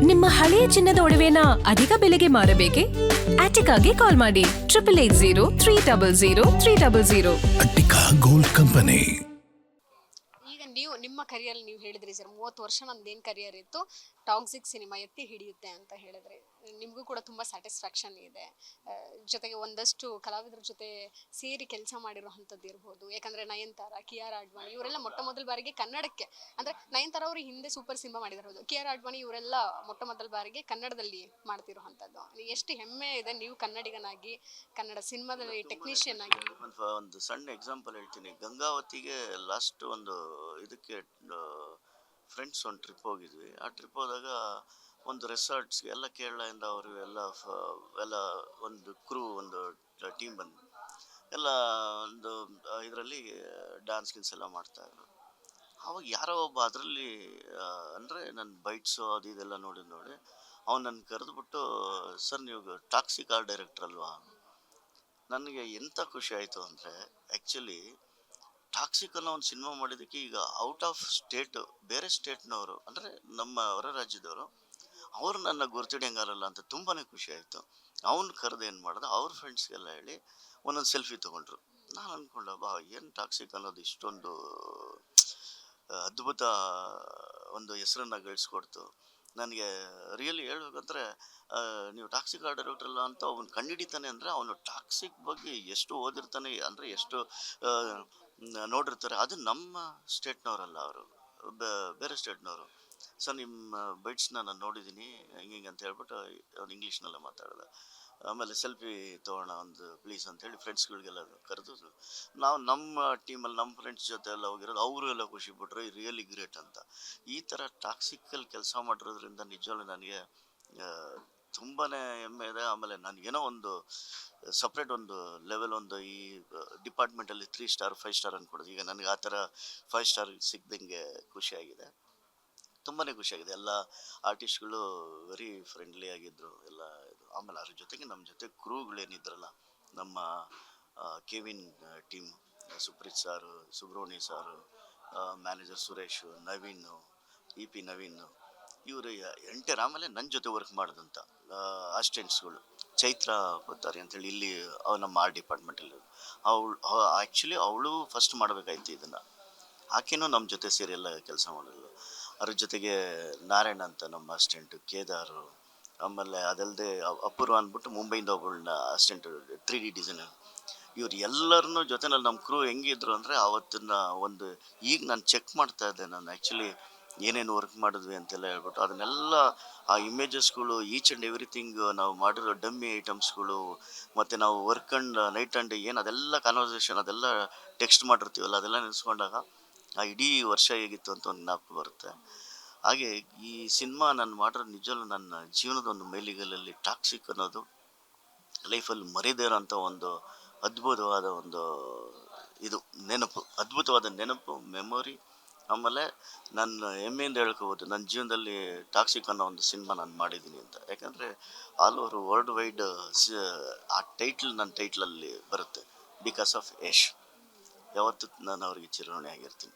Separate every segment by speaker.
Speaker 1: ನಿಮ್ಮ ಹಳೆಯ ಚಿನ್ನದ ಒಡವೆನ ಅಧಿಕ ಬೆಲೆಗೆ ಮಾರಬೇಕೆ? ಆಟಿಕಾಗೆ ಕಾಲ್ ಮಾಡಿ 8880
Speaker 2: ಅಟ್ಟಿಕಾ ಗೋಲ್ಡ್ ಕಂಪನಿ.
Speaker 3: ಈಗ ನಿಮ್ಮ ಕರಿಯರ್ ನೀವು ಹೇಳಿದ್ರಿ ಸರ್ 30 ವರ್ಷ ನಂದೇನು ಕರಿಯರ್ ಇತ್ತು, ಟಾಕ್ಸಿಕ್ ಸಿನಿಮಾ ಎತ್ತಿ ಹಿಡಿಯುತ್ತೆ ಅಂತ ಹೇಳಿದ್ರೆ ನಿಮಗೂ ಕೂಡ ತುಂಬ ಸ್ಯಾಟಿಸ್ಫ್ಯಾಕ್ಷನ್ ಇದೆ. ಜೊತೆಗೆ ಒಂದಷ್ಟು ಕಲಾವಿದರ ಜೊತೆ ಸೇರಿ ಕೆಲಸ ಮಾಡಿರುವಂಥದ್ದು ಇರ್ಬೋದು. ಯಾಕಂದರೆ ನಯನತಾರ, ಕಿಯಾರ ಅಡ್ವಾಣಿ ಇವರೆಲ್ಲ ಮೊದಲ ಬಾರಿಗೆ ಕನ್ನಡಕ್ಕೆ, ಅಂದರೆ ನಯನತಾರ ಅವರು ಹಿಂದೆ ಸೂಪರ್ ಸಿನಿಮಾ ಮಾಡಿದಿರೋದು, ಕಿಯಾರ ಅಡ್ವಾಣಿ ಇವರೆಲ್ಲ ಮೊದಲ ಬಾರಿಗೆ ಕನ್ನಡದಲ್ಲಿ ಮಾಡ್ತಿರುವಂಥದ್ದು. ಎಷ್ಟು ಹೆಮ್ಮೆ ಇದೆ ನೀವು ಕನ್ನಡಿಗನಾಗಿ, ಕನ್ನಡ ಸಿನಿಮಾದಲ್ಲಿ ಟೆಕ್ನಿಷಿಯನ್ ಆಗಿ.
Speaker 4: ಒಂದು ಸಣ್ಣ ಎಕ್ಸಾಂಪಲ್ ಹೇಳ್ತೀನಿ. ಗಂಗಾವತಿಗೆ ಲಾಸ್ಟ್ ಒಂದು ಇದಕ್ಕೆ ಫ್ರೆಂಡ್ಸ್ ಒಂದು ಟ್ರಿಪ್ ಹೋಗಿದ್ವಿ. ಆ ಟ್ರಿಪ್ ಹೋದಾಗ ಒಂದು ರೆಸಾರ್ಟ್ಸ್ಗೆ ಎಲ್ಲ ಕೇರಳದಿಂದ ಅವರು ಎಲ್ಲ ಒಂದು ಕ್ರೂ, ಒಂದು ಟೀಮ್ ಬಂದು ಎಲ್ಲ ಒಂದು ಇದರಲ್ಲಿ ಡ್ಯಾನ್ಸ್ ಗಿನ್ಸ್ ಎಲ್ಲ ಮಾಡ್ತಾಯಿದ್ರು. ಅವಾಗ ಯಾರೋ ಒಬ್ಬ ಅದರಲ್ಲಿ ಅಂದರೆ ನನ್ನ ಬೈಟ್ಸು ಅದು ಇದೆಲ್ಲ ನೋಡಿ ಅವ್ನು ನನ್ನ ಕರೆದುಬಿಟ್ಟು, ಸರ್ ನೀವು ಟಾಕ್ಸಿಕ್ ಆರ್ಟ್ ಡೈರೆಕ್ಟರ್ ಅಲ್ವಾ? ನನಗೆ ಎಂಥ ಖುಷಿ ಆಯಿತು ಅಂದರೆ, ಆ್ಯಕ್ಚುಲಿ ಟಾಕ್ಸಿಕ್ ಅನ್ನೋ ಒಂದು ಸಿನಿಮಾ ಮಾಡಿದ್ದಕ್ಕೆ ಈಗ ಔಟ್ ಆಫ್ ಸ್ಟೇಟ್, ಬೇರೆ ಸ್ಟೇಟ್ನವರು ಅಂದರೆ ನಮ್ಮ ಹೊರ ರಾಜ್ಯದವರು ಅವರು ನನ್ನ ಗುರ್ತಿಡಿಯಂಗಾರಲ್ಲ ಅಂತ ತುಂಬಾ ಖುಷಿ ಆಯಿತು. ಅವ್ನು ಕರೆದು ಏನು ಮಾಡ್ದೆ, ಅವ್ರ ಫ್ರೆಂಡ್ಸ್ಗೆಲ್ಲ ಹೇಳಿ ಒಂದೊಂದು ಸೆಲ್ಫಿ ತೊಗೊಂಡ್ರು. ನಾನು ಅಂದ್ಕೊಂಡೆ, ಬಾ ಏನು ಟಾಕ್ಸಿಕ್ ಅನ್ನೋದು ಇಷ್ಟೊಂದು ಅದ್ಭುತ ಒಂದು ಹೆಸರನ್ನು ಗಳಿಸ್ಕೊಡ್ತು. ನನಗೆ ರಿಯಲಿ ಹೇಳ್ಬೇಕಂದ್ರೆ, ನೀವು ಟಾಕ್ಸಿಕ್ ಆರ್ಟ್ ಡೈರೆಕ್ಟರ್ ಅಲ್ಲ ಅಂತ ಅವನು ಕಂಡುಹಿಡಿತಾನೆ ಅಂದರೆ ಅವನು ಟಾಕ್ಸಿಕ್ ಬಗ್ಗೆ ಎಷ್ಟು ಓದಿರ್ತಾನೆ, ಅಂದರೆ ಎಷ್ಟು ನೋಡಿರ್ತಾರೆ. ಅದು ನಮ್ಮ ಸ್ಟೇಟ್ನವರಲ್ಲ, ಅವರು ಬೇರೆ ಸ್ಟೇಟ್ನವರು. ಸೊ ನಿಮ್ಮ ಬೈಟ್ಸ್ನ ನಾನು ನೋಡಿದ್ದೀನಿ ಹಿಂಗೆ ಅಂತ ಹೇಳ್ಬಿಟ್ಟು ಅವ್ನು ಇಂಗ್ಲೀಷ್ನಲ್ಲೇ ಮಾತಾಡಿದೆ. ಆಮೇಲೆ ಸೆಲ್ಫಿ ತೊಗೊಳ್ಳೋಣ ಒಂದು ಪ್ಲೀಸ್ ಅಂತೇಳಿ ಫ್ರೆಂಡ್ಸ್ಗಳಿಗೆಲ್ಲ ಕರೆದು, ನಾವು ನಮ್ಮ ಟೀಮಲ್ಲಿ ನಮ್ಮ ಫ್ರೆಂಡ್ಸ್ ಜೊತೆ ಎಲ್ಲ ಹೋಗಿರೋದು, ಅವರು ಎಲ್ಲ ಖುಷಿ ಪಟ್ಟರು, ರಿಯಲಿ ಗ್ರೇಟ್ ಅಂತ. ಈ ಥರ ಟಾಕ್ಸಿಕಲ್ಲಿ ಕೆಲಸ ಮಾಡಿರೋದ್ರಿಂದ ನಿಜವಾಗ್ಲೂ ನನಗೆ ತುಂಬಾ ಹೆಮ್ಮೆ ಇದೆ. ಆಮೇಲೆ ನನಗೇನೋ ಒಂದು ಸಪ್ರೇಟ್ ಒಂದು ಲೆವೆಲ್, ಒಂದು ಈ ಡಿಪಾರ್ಟ್ಮೆಂಟಲ್ಲಿ 3 ಸ್ಟಾರ್ 5 ಸ್ಟಾರ್ ಅಂದ್ಕೊಡೋದು. ಈಗ ನನಗೆ ಆ ಥರ 5 ಸ್ಟಾರ್ ಸಿಗ್ದಂಗೆ ಖುಷಿಯಾಗಿದೆ, ತುಂಬಾ ಖುಷಿಯಾಗಿದೆ. ಎಲ್ಲ ಆರ್ಟಿಸ್ಟ್ಗಳು ವೆರಿ ಫ್ರೆಂಡ್ಲಿ ಆಗಿದ್ದರು ಎಲ್ಲ ಇದು. ಆಮೇಲೆ ಅದ್ರ ಜೊತೆಗೆ ನಮ್ಮ ಜೊತೆ ಕ್ರೂಗಳೇನಿದ್ರಲ್ಲ, ನಮ್ಮ ಕೆವಿನ್ ಟೀಮ್, ಸುಪ್ರೀತ್ ಸಾರು, ಸುಬ್ರಹ್ಮಣ್ಯ ಸಾರು, ಮ್ಯಾನೇಜರ್ ಸುರೇಶ್, ನವೀನು, EP ನವೀನ್, ಇವರು ಎಂಟರ್. ಆಮೇಲೆ ನನ್ನ ಜೊತೆ ವರ್ಕ್ ಮಾಡಿದಂಥ ಅಸಿಸ್ಟೆಂಟ್ಸ್ಗಳು ಚೈತ್ರ ಪತ್ತಾರಿ ಅಂತೇಳಿ, ಇಲ್ಲಿ ನಮ್ಮ ಡಿಪಾರ್ಟ್ಮೆಂಟಲ್ಲಿ ಆ್ಯಕ್ಚುಲಿ ಅವಳು ಫಸ್ಟ್ ಮಾಡಬೇಕಾಯ್ತು ಇದನ್ನು, ಆಕೆನೂ ನಮ್ಮ ಜೊತೆ ಸೇರಿ ಎಲ್ಲ ಕೆಲಸ ಮಾಡಿದ್ಳು. ಅದ್ರ ಜೊತೆಗೆ ನಾರಾಯಣ ಅಂತ ನಮ್ಮ ಅಸಿಸ್ಟೆಂಟು, ಕೇದಾರು, ಆಮೇಲೆ ಅದಲ್ಲದೆ ಅಪೂರ್ವ ಅಂದ್ಬಿಟ್ಟು ಮುಂಬೈಯಿಂದ ಒಬ್ಬಳನ್ನ ಅಸಿಸ್ಟೆಂಟು 3D ಡಿಸೈನರ್. ಇವ್ರು ಎಲ್ಲರನ್ನೂ ಜೊತೆನಲ್ಲಿ ನಮ್ಮ ಕ್ರೂ ಹೆಂಗಿದ್ರು ಅಂದರೆ, ಆವತ್ತನ್ನು ಒಂದು ಈಗ ನಾನು ಚೆಕ್ ಮಾಡ್ತಾ ಇದ್ದೆ, ನಾನು ಆ್ಯಕ್ಚುಲಿ ಏನೇನು ವರ್ಕ್ ಮಾಡಿದ್ವಿ ಅಂತೆಲ್ಲ ಹೇಳ್ಬಿಟ್ಟು ಅದನ್ನೆಲ್ಲ ಆ ಇಮೇಜಸ್ಗಳು, ಈಚ್ ಆ್ಯಂಡ್ ಎವ್ರಿಥಿಂಗ್ ನಾವು ಮಾಡಿರೋ ಡಮ್ಮಿ ಐಟಮ್ಸ್ಗಳು, ಮತ್ತು ನಾವು ವರ್ಕ್ ಆ್ಯಂಡ್ ನೈಟ್ ಆ್ಯಂಡ್ ಏನು ಅದೆಲ್ಲ ಕಾನ್ವರ್ಸೇಷನ್, ಅದೆಲ್ಲ ಟೆಕ್ಸ್ಟ್ ಮಾಡಿರ್ತೀವಲ್ಲ, ಅದೆಲ್ಲ ನೆನೆಸ್ಕೊಂಡಾಗ ಆ ಇಡೀ ವರ್ಷ ಹೇಗಿತ್ತು ಅಂತ ಒಂದು ಜ್ಞಾಪಕ ಬರುತ್ತೆ. ಹಾಗೆ ಈ ಸಿನಿಮಾ ನಾನು ಮಾಡಿರೋ ನಿಜವೂ ನನ್ನ ಜೀವನದ ಒಂದು ಮೈಲಿಗಲ್ಲಲ್ಲಿ ಟಾಕ್ಸಿಕ್ ಅನ್ನೋದು ಲೈಫಲ್ಲಿ ಮರೆಯದೇ ಇರೋಂಥ ಒಂದು ಅದ್ಭುತವಾದ ಒಂದು ಇದು ನೆನಪು, ಅದ್ಭುತವಾದ ನೆನಪು, ಮೆಮೊರಿ. ಆಮೇಲೆ ನಾನು ಹೆಮ್ಮೆಯಿಂದ ಹೇಳ್ಕೋಬೋದು, ನನ್ನ ಜೀವನದಲ್ಲಿ ಟಾಕ್ಸಿಕ್ ಅನ್ನೋ ಒಂದು ಸಿನಿಮಾ ನಾನು ಮಾಡಿದ್ದೀನಿ ಅಂತ. ಯಾಕಂದರೆ ಆಲ್ ಓವರ್ ವರ್ಲ್ಡ್ ವೈಡ್ ಆ ಟೈಟ್ಲ್ ನನ್ನ ಟೈಟ್ಲಲ್ಲಿ ಬರುತ್ತೆ, ಬಿಕಾಸ್ ಆಫ್ ಯಶ್. ಯಾವತ್ತೂ ನಾನು ಅವ್ರಿಗೆ ಚಿರಋಣಿ ಆಗಿರ್ತೀನಿ.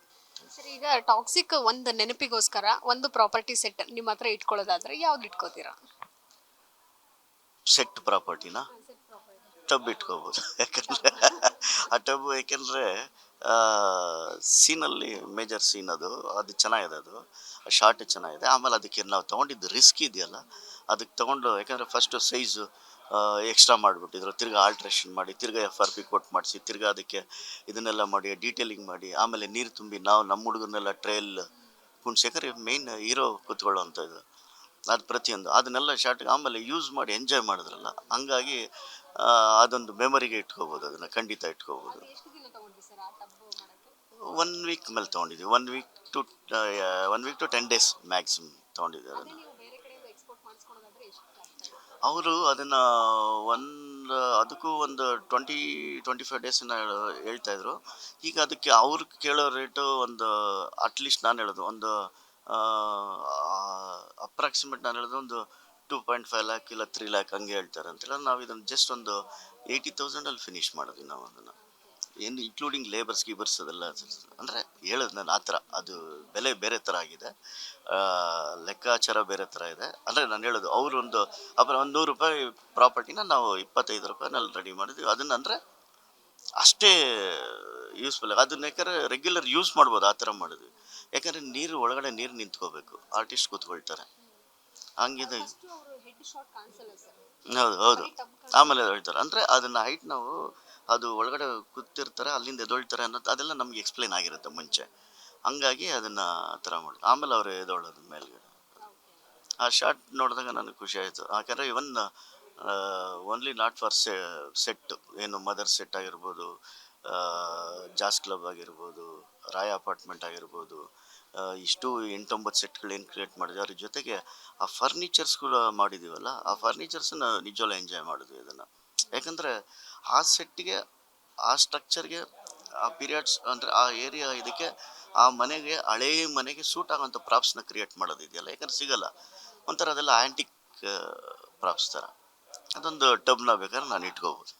Speaker 3: ಸರ್, ಈಗ ಟಾಕ್ಸಿಕ್ ಒಂದು ನೆನಪಿಗೋಸ್ಕರ ಒಂದು ಪ್ರಾಪರ್ಟಿ ಸೆಟ್ ನಿಮ್ಮ ಹತ್ರ ಇಟ್ಕೊಳ್ಳೋದಾದ್ರೆ ಯಾವ್ದು ಇಟ್ಕೋತೀರಾ?
Speaker 4: ಸೆಟ್ ಪ್ರಾಪರ್ಟಿನ ಟಬ್ ಇಟ್ಕೋಬೋದು. ಯಾಕಂದರೆ ಆ ಟಬ್, ಯಾಕೆಂದರೆ ಸೀನಲ್ಲಿ ಮೇಜರ್ ಸೀನ್ ಅದು ಚೆನ್ನಾಗಿದೆ, ಅದು ಶಾರ್ಟ್ ಚೆನ್ನಾಗಿದೆ. ಆಮೇಲೆ ಅದಕ್ಕೆ ನಾವು ತೊಗೊಂಡಿದ್ದು ರಿಸ್ಕ್ ಇದೆಯಲ್ಲ, ಅದಕ್ಕೆ ತೊಗೊಂಡು, ಯಾಕಂದರೆ ಫಸ್ಟು ಸೈಜು ಎಕ್ಸ್ಟ್ರಾ ಮಾಡಿಬಿಟ್ಟಿದ್ರು, ತಿರ್ಗಿ ಆಲ್ಟ್ರೇಷನ್ ಮಾಡಿ, ತಿರ್ಗಿ FRP ಕೊಟ್ಟು ಮಾಡಿಸಿ, ತಿರ್ಗಿ ಅದಕ್ಕೆ ಇದನ್ನೆಲ್ಲ ಮಾಡಿ ಡೀಟೇಲಿಂಗ್ ಮಾಡಿ, ಆಮೇಲೆ ನೀರು ತುಂಬಿ ನಾವು ನಮ್ಮ ಹುಡುಗರನ್ನೆಲ್ಲ ಟ್ರೈಲ್ ಕುಣ್ಸೇಕರೆ ಮೇಯ್ನ್ ಹೀರೋ ಕೂತ್ಕೊಳ್ಳೋ ಅಂತ ಇದು, ಅದು ಪ್ರತಿಯೊಂದು ಅದನ್ನೆಲ್ಲ ಶಾರ್ಟ್ಗೆ ಆಮೇಲೆ ಯೂಸ್ ಮಾಡಿ ಎಂಜಾಯ್ ಮಾಡಿದ್ರಲ್ಲ, ಹಂಗಾಗಿ ಅದೊಂದು ಮೆಮೊರಿಗೆ ಇಟ್ಕೋಬೋದು, ಅದನ್ನು ಖಂಡಿತ ಇಟ್ಕೋಬೋದು. 1 ವೀಕ್ ಮೇಲೆ ತೊಗೊಂಡಿದ್ವಿ, 1 ವೀಕ್ ಟು 10 ಡೇಸ್ ಮ್ಯಾಕ್ಸಿಮಮ್ ತೊಗೊಂಡಿದ್ದೆ ಅದನ್ನು. ಅವರು ಅದನ್ನು ಅದಕ್ಕೂ ಒಂದು 20-25 ಡೇಸನ್ನು ಹೇಳ್ತಾಯಿದ್ರು. ಈಗ ಅದಕ್ಕೆ ಅವ್ರು ಕೇಳೋ ರೇಟು ಒಂದು ಅಟ್ಲೀಸ್ಟ್ ನಾನು ಹೇಳೋದು ಒಂದು ಅಪ್ರಾಕ್ಸಿಮೇಟ್ ನಾನು ಹೇಳೋದು ಒಂದು 2.5 ಲ್ಯಾಕ್ ಇಲ್ಲ 3 ಲ್ಯಾಕ್ ಹಂಗೆ ಹೇಳ್ತಾರೆ ಅಂತೇಳಿ. ನಾವು ಇದನ್ನು ಜಸ್ಟ್ ಒಂದು 80,000 ಫಿನಿಷ್ ಮಾಡಿದ್ವಿ ನಾವು ಅದನ್ನು. ಏನು ಇನ್ಕ್ಲೂಡಿಂಗ್ ಲೇಬರ್ಸ್ ಗೀಬರ್ಸ್ ಅದೆಲ್ಲ ಅಂದರೆ ಹೇಳೋದು ನಾನು ಆ ಥರ ಅದು ಬೆಲೆ ಬೇರೆ ಥರ ಆಗಿದೆ, ಲೆಕ್ಕಾಚಾರ ಬೇರೆ ಥರ ಇದೆ. ಅಂದರೆ ನಾನು ಹೇಳೋದು ಅವರು ಒಂದು ಒಂದು ₹100 ಪ್ರಾಪರ್ಟಿನ ನಾವು ₹25ನಲ್ಲಿ ರೆಡಿ ಮಾಡಿದ್ವಿ. ಅದನ್ನ ಅಂದರೆ ಅಷ್ಟೇ ಯೂಸ್ಫುಲ್, ಅದನ್ನ ಯಾಕಂದರೆ ರೆಗ್ಯುಲರ್ ಯೂಸ್ ಮಾಡ್ಬೋದು, ಆ ಥರ ಮಾಡಿದ್ವಿ. ಯಾಕಂದರೆ ನೀರು ಒಳಗಡೆ ನೀರು ನಿಂತ್ಕೋಬೇಕು, ಆರ್ಟಿಸ್ಟ್ ಕೂತ್ಕೊಳ್ತಾರೆ ಹಂಗಿದೆ.
Speaker 3: ಹೆಡ್ ಶಾಟ್ ಕಾಣಿಸಲ್ಲ ಸರ್.
Speaker 4: ಹೌದು ಹೌದು. ಆಮೇಲೆ ಹೇಳ್ತಾರೆ ಅಂದರೆ ಅದನ್ನ ಹೈಟ್ ನಾವು ಅದು ಒಳಗಡೆ ಕೂತಿರ್ತಾರೆ, ಅಲ್ಲಿಂದ ಎದೊಳ್ತಾರೆ ಅನ್ನೋದು ಅದೆಲ್ಲ ನಮ್ಗೆ ಎಕ್ಸ್ಪ್ಲೇನ್ ಆಗಿರುತ್ತೆ ಮುಂಚೆ. ಹಂಗಾಗಿ ಅದನ್ನು ಆ ಥರ ಮಾಡಿ ಆಮೇಲೆ ಅವರು ಎದೊಳ್ಳೋದು ಮೇಲ್ಗಡೆ. ಆ ಶಾರ್ಟ್ ನೋಡಿದಾಗ ನನಗೆ ಖುಷಿ ಆಯಿತು. ಯಾಕಂದರೆ ಇವನ್ ಓನ್ಲಿ ನಾಟ್ ಫಾರ್ ಸೆಟ್, ಏನು ಮದರ್ ಸೆಟ್ ಆಗಿರ್ಬೋದು, ಜಾಸ್ ಕ್ಲಬ್ ಆಗಿರ್ಬೋದು, ರಾಯ್ ಅಪಾರ್ಟ್ಮೆಂಟ್ ಆಗಿರ್ಬೋದು, ಇಷ್ಟು 8-9 ಸೆಟ್ಗಳು ಏನು ಕ್ರಿಯೇಟ್ ಮಾಡಿದ್ವಿ. ಅದ್ರ ಜೊತೆಗೆ ಆ ಫರ್ನಿಚರ್ಸ್ ಕೂಡ ಮಾಡಿದ್ದೀವಲ್ಲ, ಆ ಫರ್ನಿಚರ್ಸನ್ನ ನಿಜವಲ್ಲ ಎಂಜಾಯ್ ಮಾಡಿದ್ವಿ ಅದನ್ನು. ಯಾಕಂದರೆ ಆ ಸೆಟ್ಟಿಗೆ, ಆ ಸ್ಟ್ರಕ್ಚರ್ಗೆ, ಆ ಪೀರಿಯಡ್ಸ್ ಅಂದರೆ ಆ ಏರಿಯಾ ಇದಕ್ಕೆ, ಆ ಮನೆಗೆ, ಹಳೇ ಮನೆಗೆ ಸೂಟ್ ಆಗೋಂಥ ಪ್ರಾಪ್ಸ್ನ ಕ್ರಿಯೇಟ್ ಮಾಡೋದಿದೆಯಲ್ಲ, ಯಾಕಂದ್ರೆ ಸಿಗಲ್ಲ. ಒಂಥರ ಅದೆಲ್ಲ ಆ್ಯಂಟಿಕ್ ಪ್ರಾಪ್ಸ್ ಥರ. ಅದೊಂದು ಟಬ್ನ ಬೇಕಾದ್ರೆ ನಾನು ಇಟ್ಕೋಬೋದು.